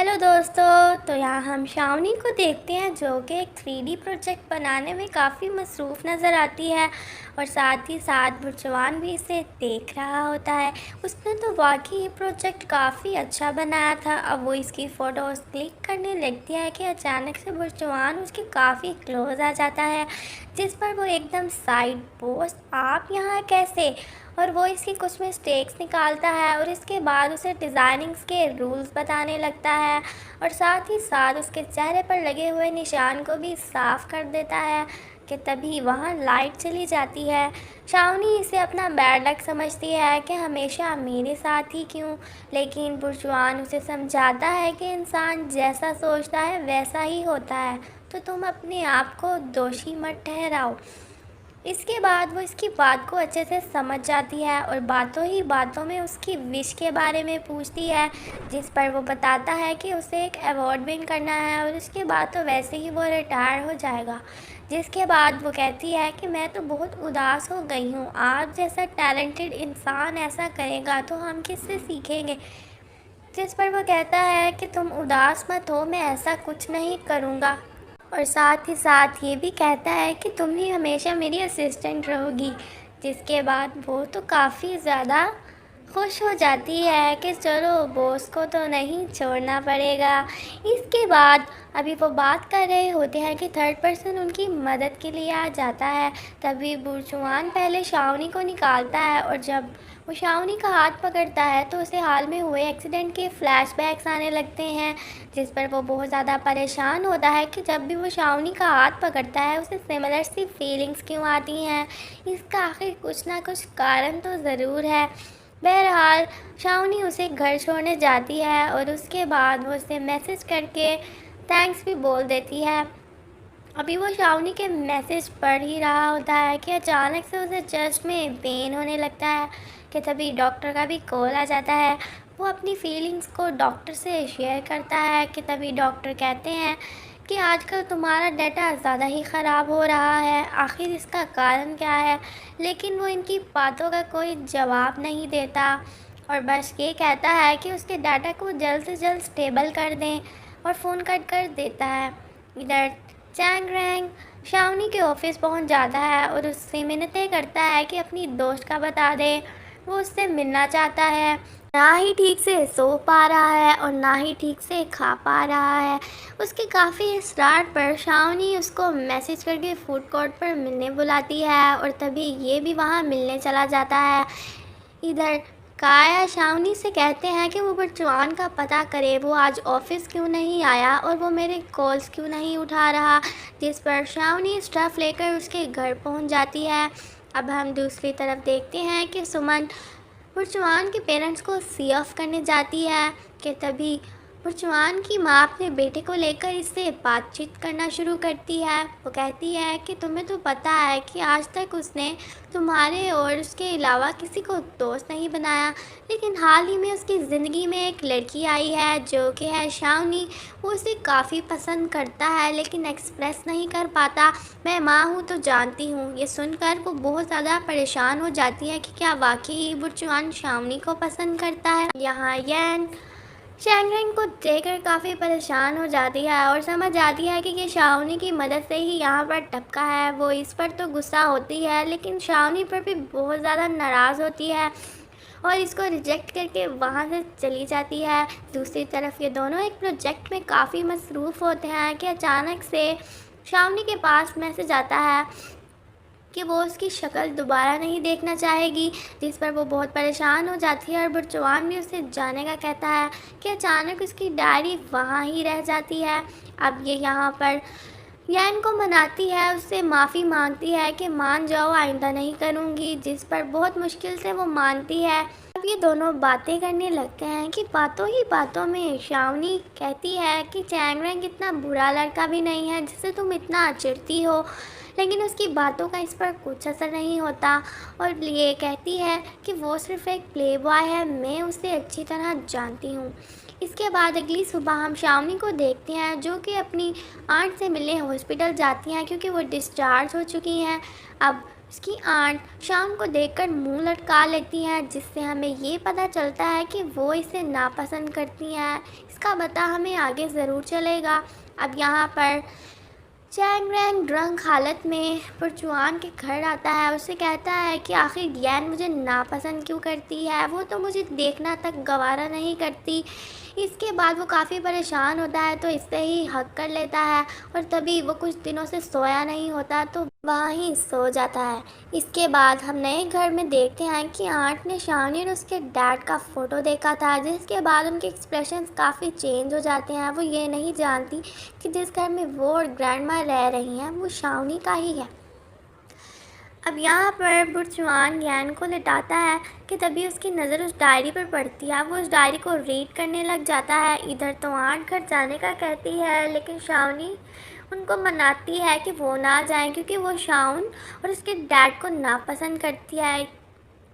Hello दोस्तों, तो यहाँ हम शावनी को देखते हैं जो कि एक 3D प्रोजेक्ट बनाने में काफ़ी मसरूफ़ नज़र आती है और साथ ही साथ बुरजवान भी इसे देख रहा होता है। उसने तो वाकई ये प्रोजेक्ट काफ़ी अच्छा बनाया था। अब वो इसकी फ़ोटोज़ क्लिक करने लगती है कि अचानक से बुरजवान उसके काफ़ी क्लोज़ आ जाता है, जिस पर वो एकदम साइड पोस्ट आप यहाँ कैसे, और वो इसकी कुछ मिस्टेक्स निकालता है और इसके बाद उसे डिज़ाइनिंग्स के रूल्स बताने लगता है और साथ ही साथ उसके चेहरे पर लगे हुए निशान को भी साफ़ कर देता है कि तभी वहाँ लाइट चली जाती है। शावनी इसे अपना बैड लक समझती है कि हमेशा मेरे साथ ही क्यों, लेकिन बुरजुआन उसे समझाता है कि इंसान जैसा सोचता है वैसा ही होता है, तो तुम अपने आप को दोषी मत ठहराओ। इसके बाद वो इसकी बात को अच्छे से समझ जाती है और बातों ही बातों में उसकी विश के बारे में पूछती है, जिस पर वो बताता है कि उसे एक अवार्ड विन करना है और उसके बाद तो वैसे ही वो रिटायर हो जाएगा। जिसके बाद वो कहती है कि मैं तो बहुत उदास हो गई हूँ, आप जैसा टैलेंटेड इंसान ऐसा करेगा तो हम किससे सीखेंगे। जिस पर वो कहता है कि तुम उदास मत हो, मैं ऐसा कुछ नहीं करूँगा, और साथ ही साथ ये भी कहता है कि तुम ही हमेशा मेरी असिस्टेंट रहोगी। जिसके बाद वो तो काफ़ी ज़्यादा खुश हो जाती है कि चलो बॉस को तो नहीं छोड़ना पड़ेगा। इसके बाद अभी वो बात कर रहे होते हैं कि थर्ड पर्सन उनकी मदद के लिए आ जाता है। तभी बुरजुआन पहले शावनी को निकालता है और जब वो शावनी का हाथ पकड़ता है तो उसे हाल में हुए एक्सीडेंट के फ्लैशबैक्स आने लगते हैं, जिस पर वो बहुत ज़्यादा परेशान होता है कि जब भी वो शावनी का हाथ पकड़ता है उसे सिमिलर सी फीलिंग्स क्यों आती हैं। इसका आखिर कुछ ना कुछ कारण तो ज़रूर है। बहरहाल शावनी उसे घर छोड़ने जाती है और उसके बाद वो उसे मैसेज करके थैंक्स भी बोल देती है। अभी वो शावनी के मैसेज पढ़ ही रहा होता है कि अचानक से उसे चेस्ट में पेन होने लगता है कि तभी डॉक्टर का भी कॉल आ जाता है। वो अपनी फीलिंग्स को डॉक्टर से शेयर करता है कि तभी डॉक्टर कहते हैं कि आजकल तुम्हारा डाटा ज़्यादा ही ख़राब हो रहा है, आखिर इसका कारण क्या है। लेकिन वो इनकी बातों का कोई जवाब नहीं देता और बस ये कहता है कि उसके डाटा को जल्द से जल्द स्टेबल कर दें और फ़ोन कट कर देता है। इधर चैंग रैंग शावनी के ऑफिस पहुंच जाता है और उससे मिन्नतें करता है कि अपनी दोस्त का बता दे। वो उससे मिलना चाहता है। ना ही ठीक से सो पा रहा है और ना ही ठीक से खा पा रहा है। उसके काफ़ी इसरार पर शावनी उसको मैसेज करके फूड कोर्ट पर मिलने बुलाती है और तभी ये भी वहाँ मिलने चला जाता है। इधर काया शावनी से कहते हैं कि वो बुरजुआन का पता करे, वो आज ऑफिस क्यों नहीं आया और वो मेरे कॉल्स क्यों नहीं उठा रहा। जिस पर शावनी स्टफ़ लेकर उसके घर पहुंच जाती है। अब हम दूसरी तरफ देखते हैं कि सुमन बुरजुआन के पेरेंट्स को सी ऑफ करने जाती है कि तभी बुरजुआन की माँ अपने बेटे को लेकर इससे बातचीत करना शुरू करती है। वो कहती है कि तुम्हें तो पता है कि आज तक उसने तुम्हारे और उसके अलावा किसी को दोस्त नहीं बनाया, लेकिन हाल ही में उसकी ज़िंदगी में एक लड़की आई है जो कि है शावनी। वो उसे काफ़ी पसंद करता है लेकिन एक्सप्रेस नहीं कर पाता। मैं माँ हूँ तो जानती हूँ। ये सुनकर वो बहुत ज़्यादा परेशान हो जाती है कि क्या वाकई बुरजुआन शावनी को पसंद करता है। यहाँ यैन शैंगरेंग को देखकर काफ़ी परेशान हो जाती है और समझ आती है कि ये शावनी की मदद से ही यहाँ पर टपका है। वो इस पर तो गुस्सा होती है लेकिन शावनी पर भी बहुत ज़्यादा नाराज़ होती है और इसको रिजेक्ट करके वहाँ से चली जाती है। दूसरी तरफ ये दोनों एक प्रोजेक्ट में काफ़ी मसरूफ़ होते हैं कि अचानक से शावनी के पास मैसेज आता है कि वो उसकी शक्ल दोबारा नहीं देखना चाहेगी, जिस पर वो बहुत परेशान हो जाती है और बुरजुआन भी उसे जाने का कहता है कि अचानक उसकी डायरी वहाँ ही रह जाती है। अब ये यहाँ पर यैन को मनाती है, उससे माफ़ी मांगती है कि मान जाओ आइंदा नहीं करूँगी, जिस पर बहुत मुश्किल से वो मानती है। अब ये दोनों बातें करने लगते हैं कि बातों ही बातों में शावनी कहती है कि चैंगरेंग इतना बुरा लड़का भी नहीं है जिसे तुम इतना चिढ़ती हो, लेकिन उसकी बातों का इस पर कुछ असर नहीं होता और ये कहती है कि वो सिर्फ एक प्ले बॉय है, मैं उसे अच्छी तरह जानती हूँ। इसके बाद अगली सुबह हम शावनी को देखते हैं जो कि अपनी आंट से मिलने हॉस्पिटल जाती हैं क्योंकि वो डिस्चार्ज हो चुकी हैं। अब उसकी आंट शाम को देखकर मुंह लटका लेती हैं, जिससे हमें ये पता चलता है कि वो इसे नापसंद करती हैं। इसका पता हमें आगे ज़रूर चलेगा। अब यहाँ पर चैंग रैंग ड्रंक हालत में परचुआन के घर आता है। उसे कहता है कि आखिर यैन मुझे नापसंद क्यों करती है, वो तो मुझे देखना तक गवारा नहीं करती। इसके बाद वो काफ़ी परेशान होता है, तो इससे ही हक कर लेता है और तभी वो कुछ दिनों से सोया नहीं होता, तो वहाँ ही सो जाता है। इसके बाद हम नए घर में देखते हैं कि आंट ने शावनी और उसके डैड का फ़ोटो देखा था, जिसके बाद उनके एक्सप्रेशंस काफ़ी चेंज हो जाते हैं। वो ये नहीं जानती कि जिस घर में वो और ग्रैंड माँ रह रही हैं वो शावनी का ही है। अब यहाँ पर बुरजुआन यैन को लिटाता है कि तभी उसकी नज़र उस डायरी पर पड़ती है। वो उस डायरी को रीड करने लग जाता है। इधर तो आंट घर जाने का कहती है, लेकिन शावनी उनको मनाती है कि वो ना जाएं, क्योंकि वो शाउन और उसके डैड को नापसंद करती है।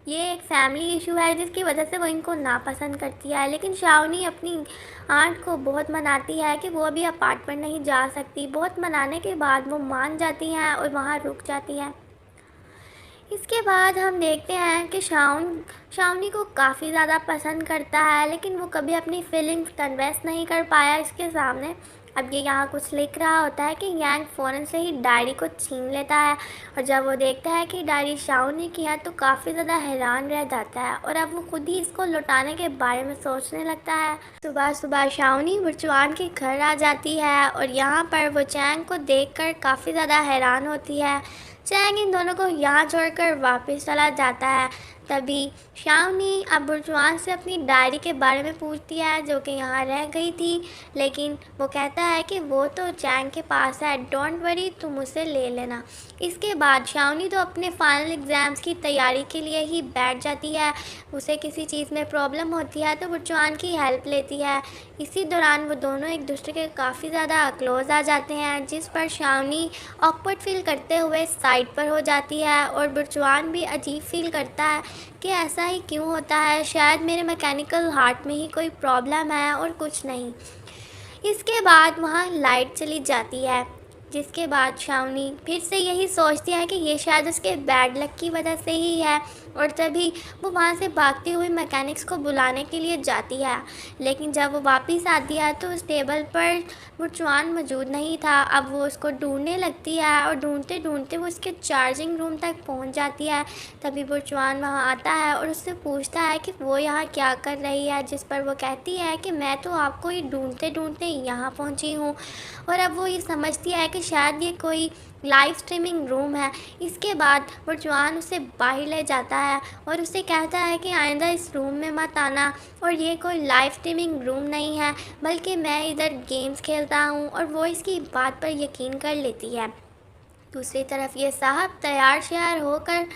ये एक फैमिली इशू है जिसकी वजह से वो इनको नापसंद करती है। लेकिन शावनी अपनी आंट को बहुत मनाती है कि वो अभी अपार्टमेंट नहीं जा सकती। बहुत मनाने के बाद वो मान जाती हैं और वहाँ रुक जाती हैं। इसके बाद हम देखते हैं कि शावनी को काफ़ी ज़्यादा पसंद करता है, लेकिन वो कभी अपनी फीलिंग्स कन्वेंस नहीं कर पाया इसके सामने। अब ये यहाँ कुछ लिख रहा होता है कि यांग फ़ौरन से ही डायरी को छीन लेता है, और जब वो देखता है कि डायरी शावनी की है तो काफ़ी ज़्यादा हैरान रह जाता है, और अब वो खुद ही इसको लौटाने के बारे में सोचने लगता है। सुबह सुबह शावनी बुरजुआन के घर आ जाती है और यहाँ पर वो चैंग को देखकर काफ़ी ज़्यादा हैरान होती है। चैंग इन दोनों को यहाँ छोड़कर वापस चला जाता है। तभी शावनी अब बुरजुआन से अपनी डायरी के बारे में पूछती है जो कि यहाँ रह गई थी, लेकिन वो कहता है कि वो तो चैंग के पास है, डोंट वरी, तुम उसे ले लेना। इसके बाद शावनी तो अपने फाइनल एग्ज़ाम्स की तैयारी के लिए ही बैठ जाती है। उसे किसी चीज़ में प्रॉब्लम होती है तो बुरजुआन की हेल्प लेती है। इसी दौरान वो दोनों एक दूसरे के काफ़ी ज़्यादा क्लोज आ जाते हैं, जिस पर शावनी ऑकवर्ड फील करते हुए साइड पर हो जाती है, और बुरजुआन भी अजीब फील करता है कि ऐसा ही क्यों होता है, शायद मेरे मैकेनिकल हार्ट में ही कोई प्रॉब्लम है और कुछ नहीं। इसके बाद वहाँ लाइट चली जाती है, जिसके बाद शावनी फिर से यही सोचती है कि ये शायद उसके बैड लक की वजह से ही है, और तभी वो वहाँ से भागती हुई मैकेनिक्स को बुलाने के लिए जाती है। लेकिन जब वो वापस आती है तो उस टेबल पर बुरजुआन मौजूद नहीं था। अब वो उसको ढूंढने लगती है और ढूंढते ढूंढते वो उसके चार्जिंग रूम तक पहुँच जाती है। तभी बुरजुआन वहाँ आता है और उससे पूछता है कि वो यहाँ क्या कर रही है, जिस पर वो कहती है कि मैं तो आपको ही ढूंढते ढूंढते यहाँ पहुँची हूँ। और अब वो ये समझती है कि शायद ये कोई लाइव स्ट्रीमिंग रूम है। इसके बाद बुरजुआन उसे बाहर ले जाता है और उसे कहता है कि आइंदा इस रूम में मत आना, और ये कोई लाइव स्ट्रीमिंग रूम नहीं है, बल्कि मैं इधर गेम्स खेलता हूँ। और वो इसकी बात पर यकीन कर लेती है। दूसरी तरफ ये साहब तैयार श्यार होकर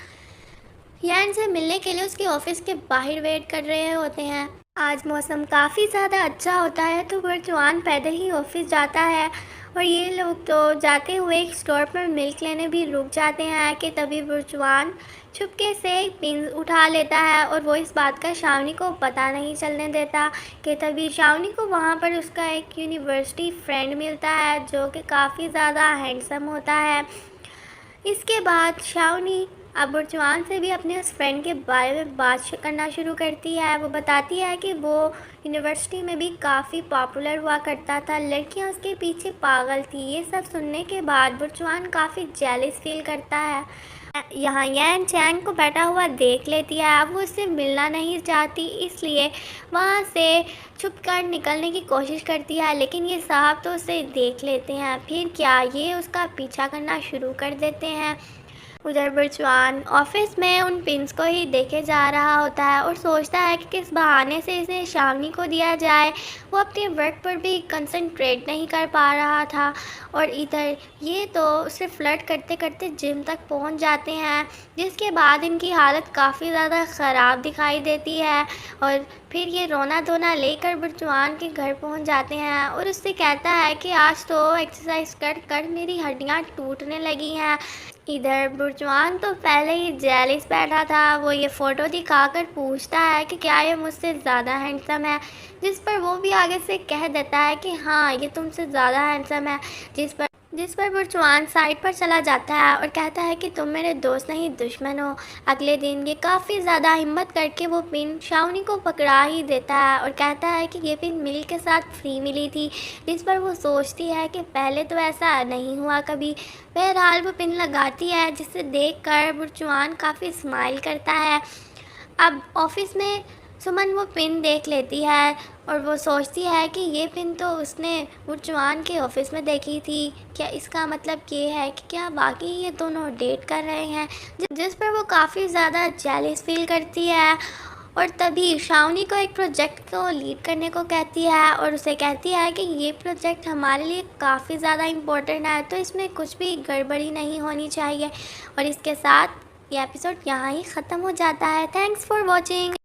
यान से मिलने के लिए उसके ऑफिस के बाहर वेट कर रहे होते हैं। आज मौसम काफ़ी ज़्यादा अच्छा होता है, तो बुरजुआन पैदल ही ऑफिस जाता है, और ये लोग तो जाते हुए एक स्टोर पर मिल्क लेने भी रुक जाते हैं कि तभी बुरजुआन चुपके से एक पिन उठा लेता है, और वो इस बात का शावनी को पता नहीं चलने देता कि तभी शावनी को वहाँ पर उसका एक यूनिवर्सिटी फ्रेंड मिलता है जो कि काफ़ी ज़्यादा हैंडसम होता है। इसके बाद शावनी अब बुरजुआन से भी अपने उस फ्रेंड के बारे में बात करना शुरू करती है। वो बताती है कि वो यूनिवर्सिटी में भी काफ़ी पॉपुलर हुआ करता था, लड़कियां उसके पीछे पागल थी। ये सब सुनने के बाद बुरजुआन काफ़ी जेलस फील करता है। यहाँ यैन चैंग को बैठा हुआ देख लेती है। अब वो उससे मिलना नहीं चाहती, इसलिए वहाँ से छुप कर निकलने की कोशिश करती है, लेकिन ये साहब तो उसे देख लेते हैं। फिर क्या, ये उसका पीछा करना शुरू कर देते हैं। उधर बुरजुआन ऑफिस में उन पिन्स को ही देखे जा रहा होता है और सोचता है कि किस बहाने से इसे शावनी को दिया जाए। वो अपने वर्क पर भी कंसंट्रेट नहीं कर पा रहा था, और इधर ये तो उसे फ्लर्ट करते करते जिम तक पहुंच जाते हैं, जिसके बाद इनकी हालत काफ़ी ज़्यादा ख़राब दिखाई देती है। और फिर ये रोना धोना लेकर बुरजुआन के घर पहुंच जाते हैं और उससे कहता है कि आज तो एक्सरसाइज कर कर मेरी हड्डियां टूटने लगी हैं। इधर बुरजुआन तो पहले ही जेलिस बैठा था। वो ये फ़ोटो दिखाकर पूछता है कि क्या ये मुझसे ज़्यादा हैंडसम है, जिस पर वो भी आगे से कह देता है कि हाँ, ये तुमसे ज़्यादा हैंडसम है। जिस पर जिस पर बुरजुआन साइड पर चला जाता है और कहता है कि तुम मेरे दोस्त नहीं दुश्मन हो। अगले दिन ये काफ़ी ज़्यादा हिम्मत करके वो पिन शाओनी को पकड़ा ही देता है और कहता है कि ये पिन मिल के साथ फ्री मिली थी। जिस पर वो सोचती है कि पहले तो ऐसा नहीं हुआ कभी। बहरहाल वो पिन लगाती है, जिसे देख कर बुरजुआन काफ़ी स्माइल करता है। अब ऑफिस में सुमन वो पिन देख लेती है और वो सोचती है कि ये पिन तो उसने बुरजुआन के ऑफिस में देखी थी। क्या इसका मतलब ये है कि क्या वाकई ये दोनों डेट कर रहे हैं? जिस पर वो काफ़ी ज़्यादा जेलस फील करती है और तभी शाओनी को एक प्रोजेक्ट को लीड करने को कहती है और उसे कहती है कि ये प्रोजेक्ट हमारे लिए काफ़ी ज़्यादा इम्पोर्टेंट है, तो इसमें कुछ भी गड़बड़ी नहीं होनी चाहिए। और इसके साथ ये एपिसोड यहाँ ही ख़त्म हो जाता है। Thanks for watching.